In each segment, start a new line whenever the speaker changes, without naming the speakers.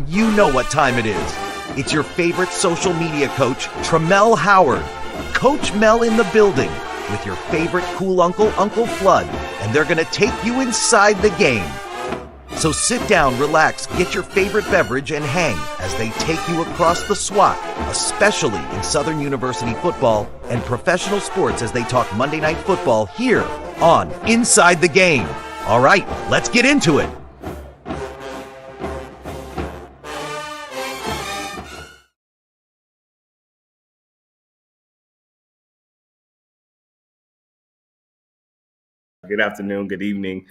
You know what time it is. It's your favorite social media coach, Melle Howard. Coach Melle in the building with your favorite cool uncle, Uncle Flood, and they're going to take you inside the game. So sit down, relax, get your favorite beverage, and hang as they take you across the SWAT, especially in Southern University football and professional sports as they talk Monday Night Football here on Inside the Game. All right, let's get into it.
Good afternoon, good evening.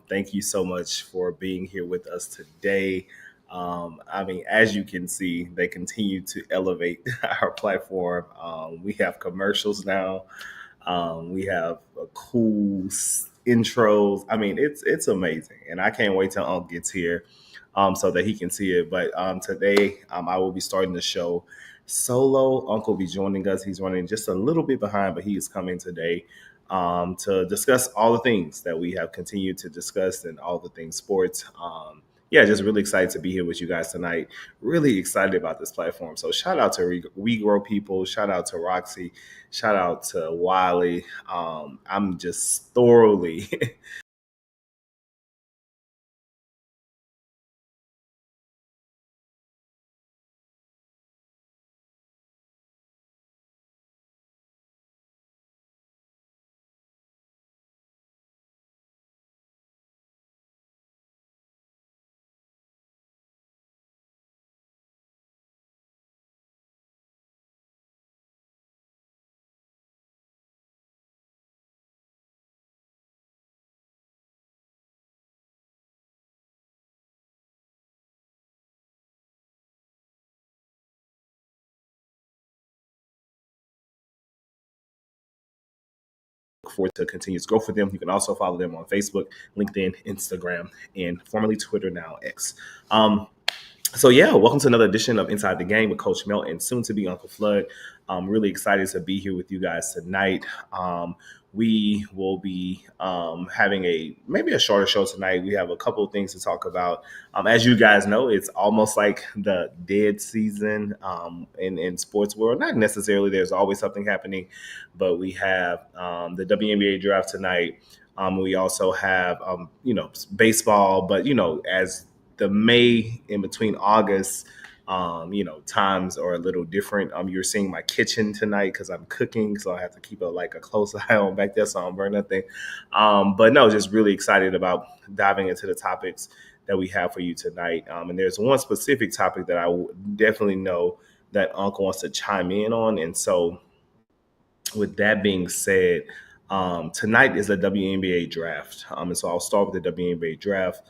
Thank you so much for being here with us today. As you can see, they continue to elevate our platform. We have commercials now. We have cool intros. It's amazing, and I can't wait till Unc gets here so that he can see it. But today, I will be starting the show solo. Unc will be joining us. He's running just a little bit behind, but he is coming today to discuss all the things that we have continued to discuss and all the things sports. Just really excited to be here with you guys tonight. Really excited about this platform. So shout out to We Grow People. Shout out to Roxy. Shout out to Wiley. I'm just thoroughly look forward to continuous growth for them. You can also follow them on Facebook, LinkedIn, Instagram, and formerly Twitter, now X. Welcome to another edition of Inside the Game with Coach Melle and soon to be Uncle Flood. I'm really excited to be here with you guys tonight. We will be having maybe a shorter show tonight. We have a couple of things to talk about. As you guys know, it's almost like the dead season in sports world. Not necessarily. There's always something happening, but we have the WNBA draft tonight. We also have baseball, but as the May in between August, times are a little different. You're seeing my kitchen tonight because I'm cooking, so I have to keep a close eye on back there so I don't burn nothing. But no, just really excited about diving into the topics that we have for you tonight. And there's one specific topic that I definitely know that Uncle wants to chime in on. And so with that being said, tonight is the WNBA draft. And so I'll start with the WNBA draft.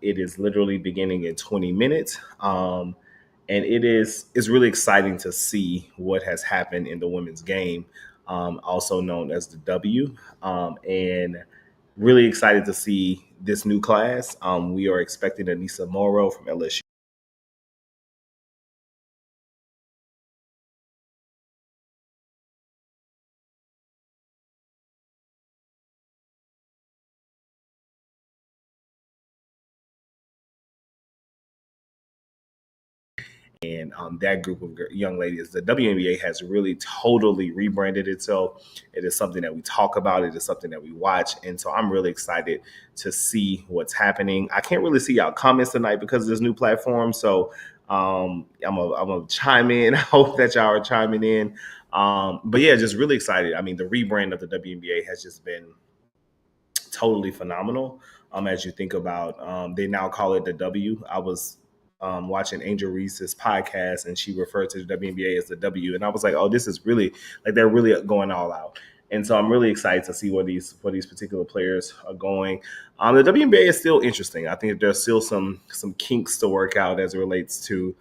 It is literally beginning in 20 minutes. And it's really exciting to see what has happened in the women's game, also known as the W. And really excited to see this new class. We are expecting Anissa Morrow from LSU. And that group of young ladies, the WNBA has really totally rebranded itself. It is something that we talk about. It is something that we watch. And so I'm really excited to see what's happening. I can't really see y'all comments tonight because of this new platform. So I'm going to chime in. I hope that y'all are chiming in. Just really excited. The rebrand of the WNBA has just been totally phenomenal. As you think about, they now call it the W. I was watching Angel Reese's podcast, and she referred to the WNBA as the W, and I was like, "Oh, this is really they're really going all out." And so I'm really excited to see where these particular players are going. The WNBA is still interesting. I think there's still some kinks to work out as it relates to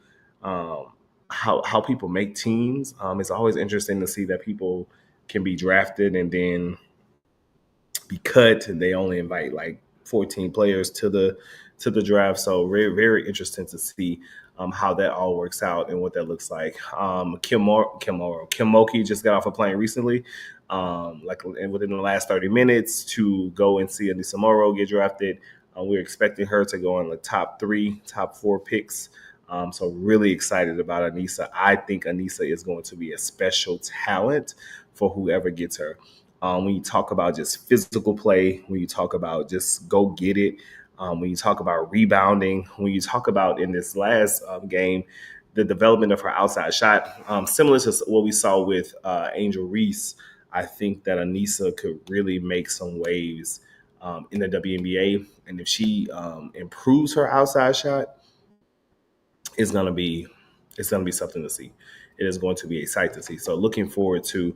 how people make teams. It's always interesting to see that people can be drafted and then be cut, and they only invite 14 players to the draft. So very, very interesting to see how that all works out and what that looks like. Kim Mulkey just got off a plane recently, within the last 30 minutes to go and see Anissa Morrow get drafted. We're expecting her to go in the top 3, top 4 picks. So really excited about Anissa. I think Anissa is going to be a special talent for whoever gets her. When you talk about just physical play, when you talk about just go get it, when you talk about rebounding, when you talk about in this last game, the development of her outside shot, similar to what we saw with Angel Reese, I think that Anissa could really make some waves in the WNBA. And if she improves her outside shot, it's gonna be something to see. It is going to be a sight to see. So looking forward to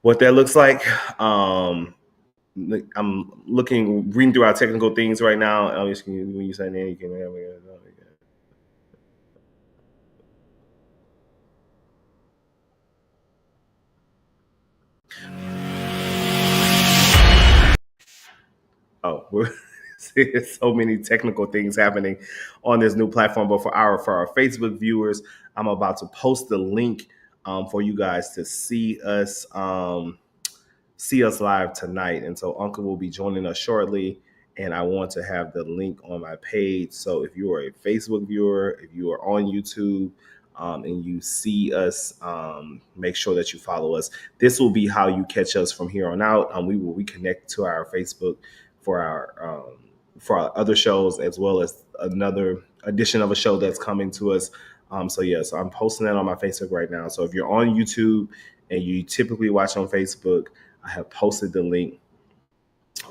what that looks like. I'm reading through our technical things right now. Elvis, when you say that, you can. Oh, there's so many technical things happening on this new platform. But for our Facebook viewers, I'm about to post the link for you guys to see us live tonight. And so Uncle will be joining us shortly. And I want to have the link on my page. So if you are a Facebook viewer, if you are on YouTube, and you see us, make sure that you follow us. This will be how you catch us from here on out. We will reconnect to our Facebook for our other shows, as well as another edition of a show that's coming to us. So I'm posting that on my Facebook right now. So if you're on YouTube and you typically watch on Facebook, I have posted the link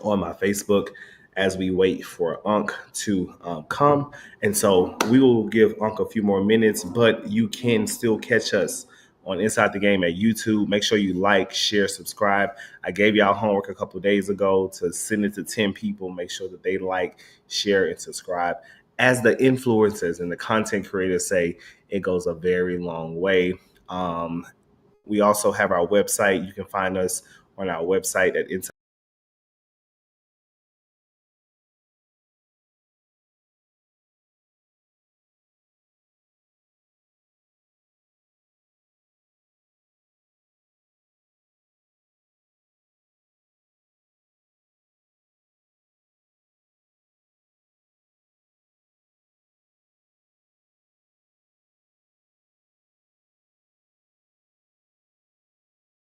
on my Facebook as we wait for Unc to come. And so we will give Unc a few more minutes, but you can still catch us on Inside the Game at YouTube. Make sure you like, share, subscribe. I gave y'all homework a couple of days ago to send it to 10 people. Make sure that they like, share, and subscribe. As the influencers and the content creators say, it goes a very long way. We also have our website. You can find us on our website at Inside.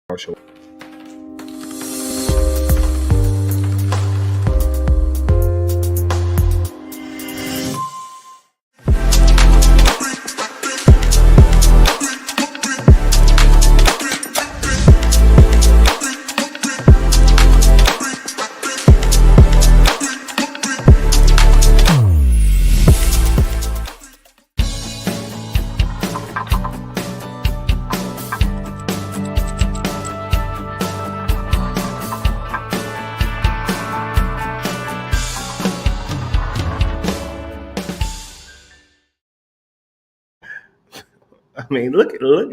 Commercial. I mean,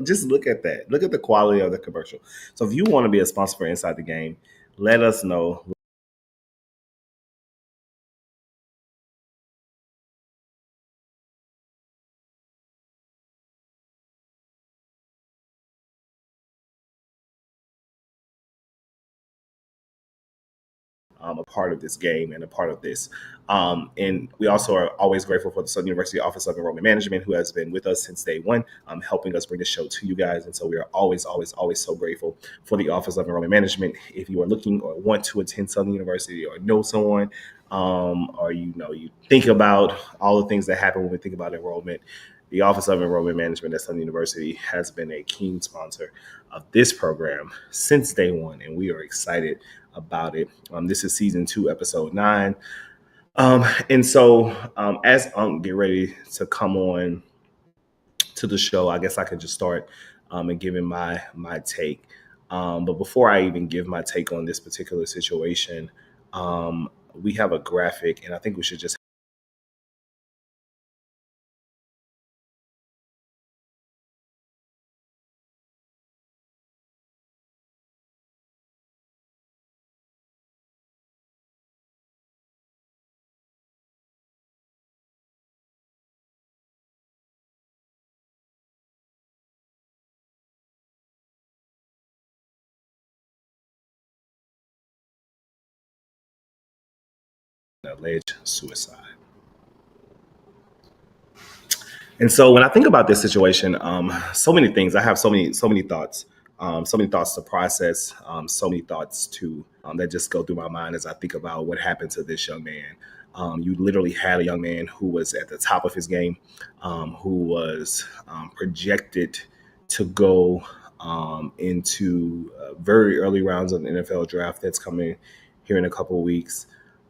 just look at that. Look at the quality of the commercial. So if you want to be a sponsor for Inside the Game, let us know. A part of this game and a part of this. And we also are always grateful for the Southern University Office of Enrollment Management, who has been with us since day one, helping us bring the show to you guys. And so we are always, always, always so grateful for the Office of Enrollment Management. If you are looking or want to attend Southern University or know someone, or you think about all the things that happen when we think about enrollment, the Office of Enrollment Management at Southern University has been a keen sponsor of this program since day one, and we are excited about it. This is season 2, episode 9. And so as get ready to come on to the show, I guess I could just start and giving my take. But before I even give my take on this particular situation, we have a graphic, and I think we should just alleged suicide. And so when I think about this situation, so many things. I have so many thoughts, so many thoughts to process, so many thoughts to that just go through my mind as I think about what happened to this young man. You literally had a young man who was at the top of his game, who was projected to go into very early rounds of the NFL draft that's coming here in a couple of weeks.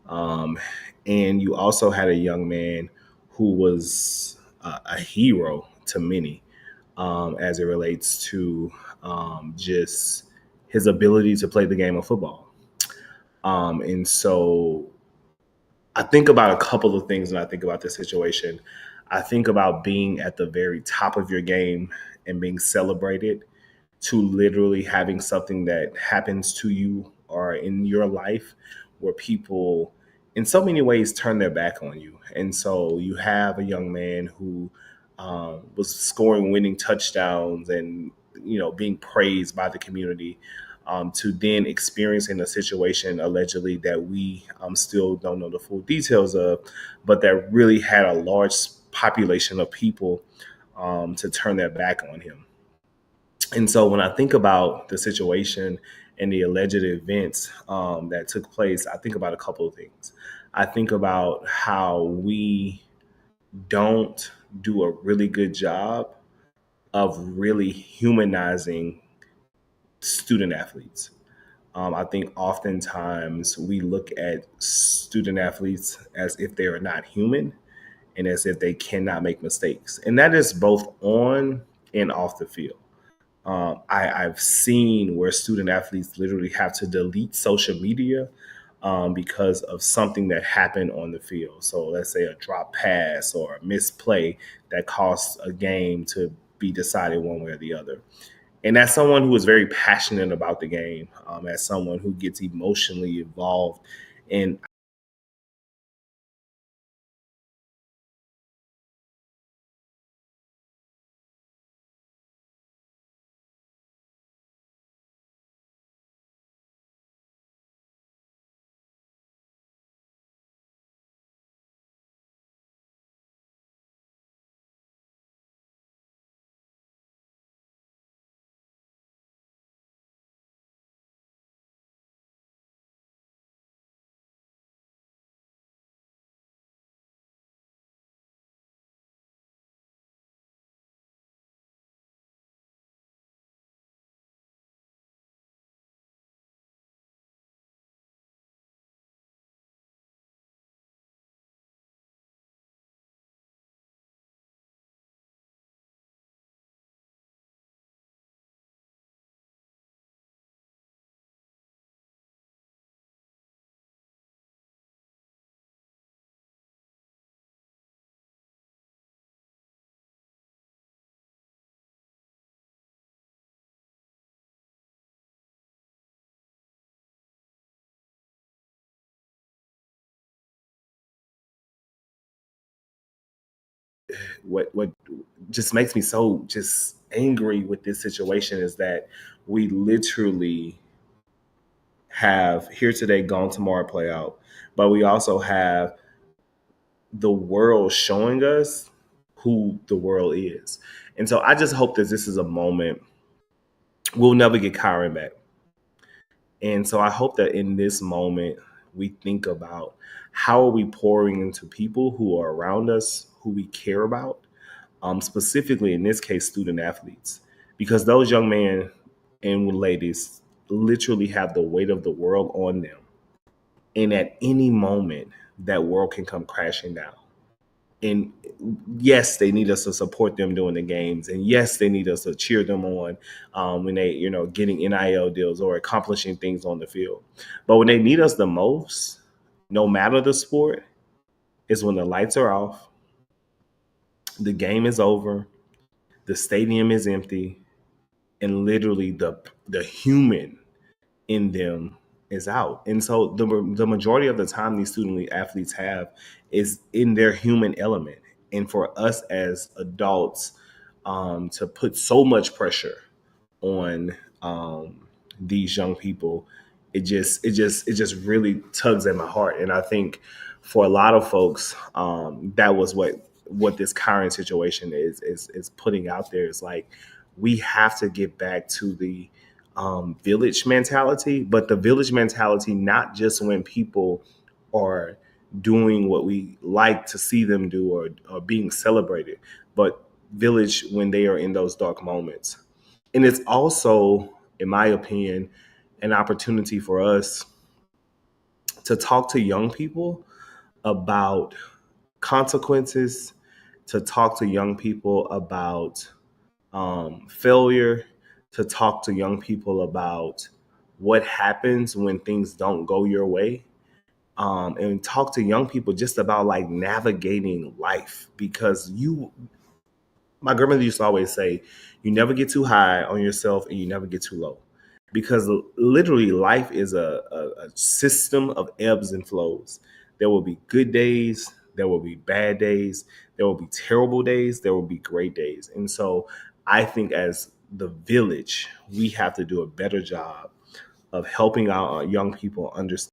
Um, and you also had a young man who was a hero to many as it relates to just his ability to play the game of football. And so I think about a couple of things when I think about this situation. I think about being at the very top of your game and being celebrated, to literally having something that happens to you or in your life where people in so many ways turn their back on you. And so you have a young man who was scoring winning touchdowns and being praised by the community, to then experiencing a situation allegedly that we still don't know the full details of, but that really had a large population of people to turn their back on him. And so when I think about the situation and the alleged events that took place, I think about a couple of things. I think about how we don't do a really good job of really humanizing student athletes. I think oftentimes we look at student athletes as if they are not human and as if they cannot make mistakes. And that is both on and off the field. I've seen where student athletes literally have to delete social media because of something that happened on the field. So let's say a drop pass or a misplay that costs a game to be decided one way or the other. And as someone who is very passionate about the game, as someone who gets emotionally involved in what just makes me so just angry with this situation is that we literally have here today, gone tomorrow play out, but we also have the world showing us who the world is. And so I just hope that this is a moment we'll never get Kyron back. And so I hope that in this moment we think about how are we pouring into people who are around us, who we care about, specifically in this case, student athletes, because those young men and ladies literally have the weight of the world on them. And at any moment, that world can come crashing down. And yes, they need us to support them during the games, and yes, they need us to cheer them on when they, getting NIL deals or accomplishing things on the field. But when they need us the most, no matter the sport, is when the lights are off, the game is over, the stadium is empty, and literally the human in them is out. And so the majority of the time these student athletes have is in their human element. And for us as adults to put so much pressure on these young people, it just really tugs at my heart. And I think for a lot of folks, that was what this current situation is putting out there. Is like we have to get back to the village mentality, but the village mentality not just when people are doing what we like to see them do or being celebrated, but village when they are in those dark moments. And it's also, in my opinion, an opportunity for us to talk to young people about consequences, to talk to young people about failure, to talk to young people about what happens when things don't go your way, and talk to young people just about like navigating life. Because my grandmother used to always say, you never get too high on yourself and you never get too low. Because literally, life is a system of ebbs and flows. There will be good days, there will be bad days, there will be terrible days, there will be great days. And so I think as the village, we have to do a better job of helping our young people understand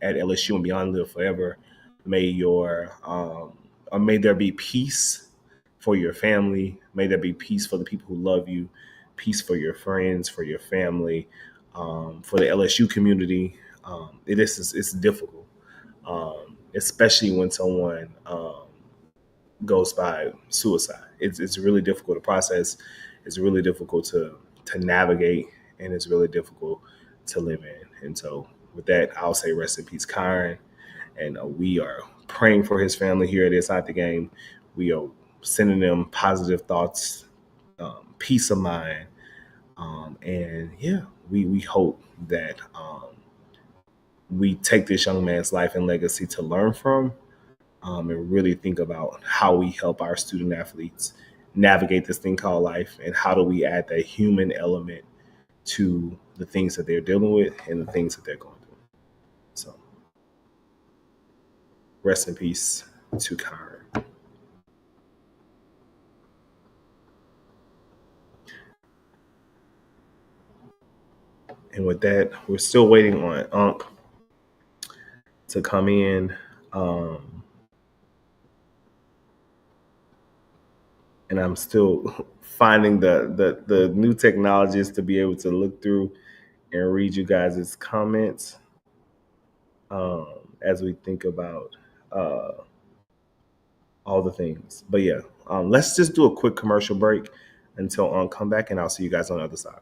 at LSU and beyond live forever. May your or may there be peace for your family. May there be peace for the people who love you, peace for your friends, for your family, for the LSU community. It's difficult, especially when someone goes by suicide. It's really difficult to process. It's really difficult to navigate, and it's really difficult to live in. And so, with that, I'll say rest in peace, Kyron. And we are praying for his family here at Inside the Game. We are sending them positive thoughts, peace of mind, and yeah, we hope that we take this young man's life and legacy to learn from, and really think about how we help our student athletes navigate this thing called life, and how do we add that human element to the things that they're dealing with and the things that they're going through. So, rest in peace to Kyron. And with that, we're still waiting on Unc to come in. And I'm still finding the new technologies to be able to look through and read you guys' comments, as we think about all the things. But yeah, let's just do a quick commercial break until come back, and I'll see you guys on the other side.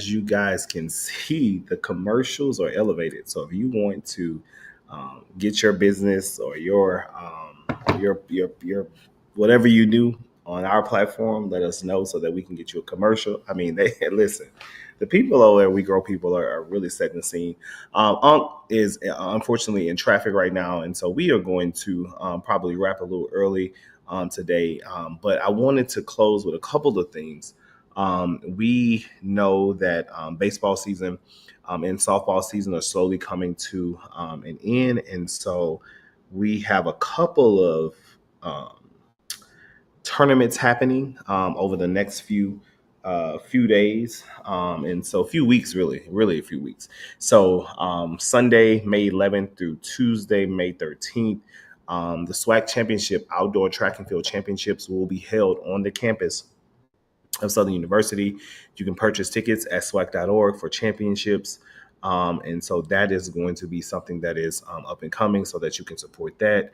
you guys can see, the commercials are elevated. So if you want to get your business or your whatever you do on our platform, let us know so that we can get you a commercial. I mean, they listen. The people over there, We Grow people, are really setting the scene. Unc is unfortunately in traffic right now, and so we are going to probably wrap a little early today. But I wanted to close with a couple of things. We know that baseball season and softball season are slowly coming to an end, and so we have a couple of um, tournaments happening over the next few days, and so a few weeks, really a few weeks. So Sunday, May 11th through Tuesday, May 13th, the SWAC Championship Outdoor Track and Field Championships will be held on the campus of Southern University. You can purchase tickets at SWAC.org for championships. And so that is going to be something that is up and coming so that you can support that.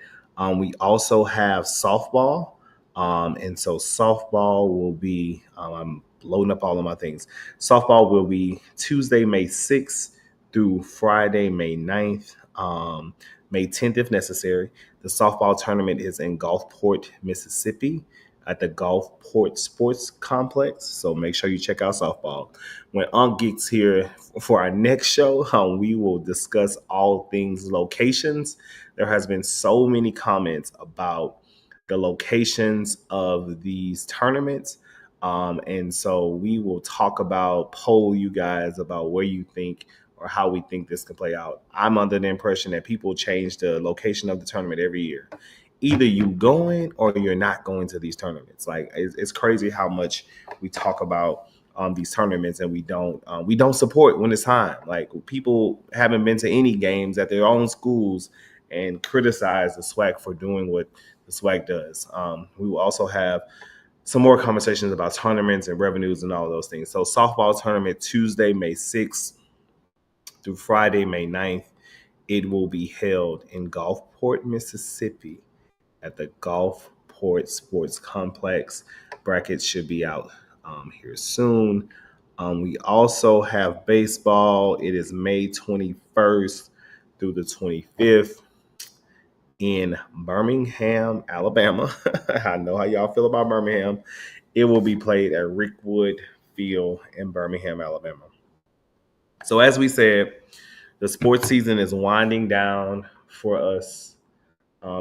We also have softball. And so softball will be, I'm loading up all of my things. Softball will be Tuesday, May 6th through Friday, May 9th, May 10th if necessary. The softball tournament is in Gulfport, Mississippi at the Gulfport Sports Complex. So make sure you check out softball. When Unc gets here for our next show, we will discuss all things locations. There has been so many comments about the locations of these tournaments. And so we will poll you guys about where you think or how we think this can play out. I'm under the impression that people change the location of the tournament every year. Either you going or you're not going to these tournaments. Like it's crazy how much we talk about these tournaments and we don't support when it's time. Like people haven't been to any games at their own schools and criticize the SWAC for doing what the SWAC does. We will also have some more conversations about tournaments and revenues and all those things. So softball tournament Tuesday, May 6th through Friday, May 9th. It will be held in Gulfport, Mississippi at the Gulfport Sports Complex. Brackets should be out here soon. We also have baseball. It is May 21st through the 25th in Birmingham, Alabama. I know how y'all feel about Birmingham. It will be played at Rickwood Field in Birmingham, Alabama. So, as we said, the sports season is winding down for us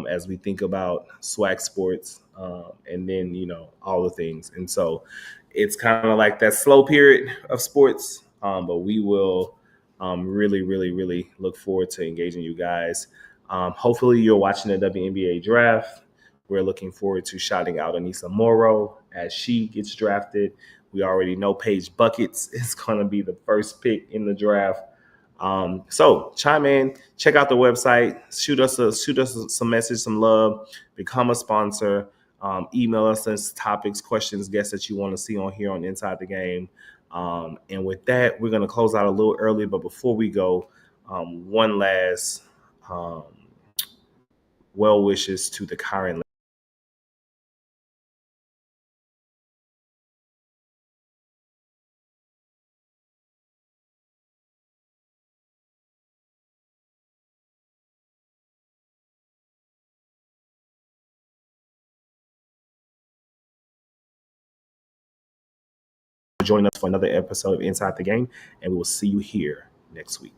as we think about SWAC sports and then, all the things. And so it's kind of like that slow period of sports, but we will really, really, really look forward to engaging you guys. Hopefully, you're watching the WNBA draft. We're looking forward to shouting out Anissa Morrow as she gets drafted. We already know Paige Buckets is going to be the first pick in the draft. So chime in, check out the website, shoot us some message, some love, become a sponsor, email us some topics, questions, guests that you want to see on here on Inside the Game. And with that, we're going to close out a little early, but before we go, one last um, well wishes to the current for joining us for another episode of Inside the Game, and we will see you here next week.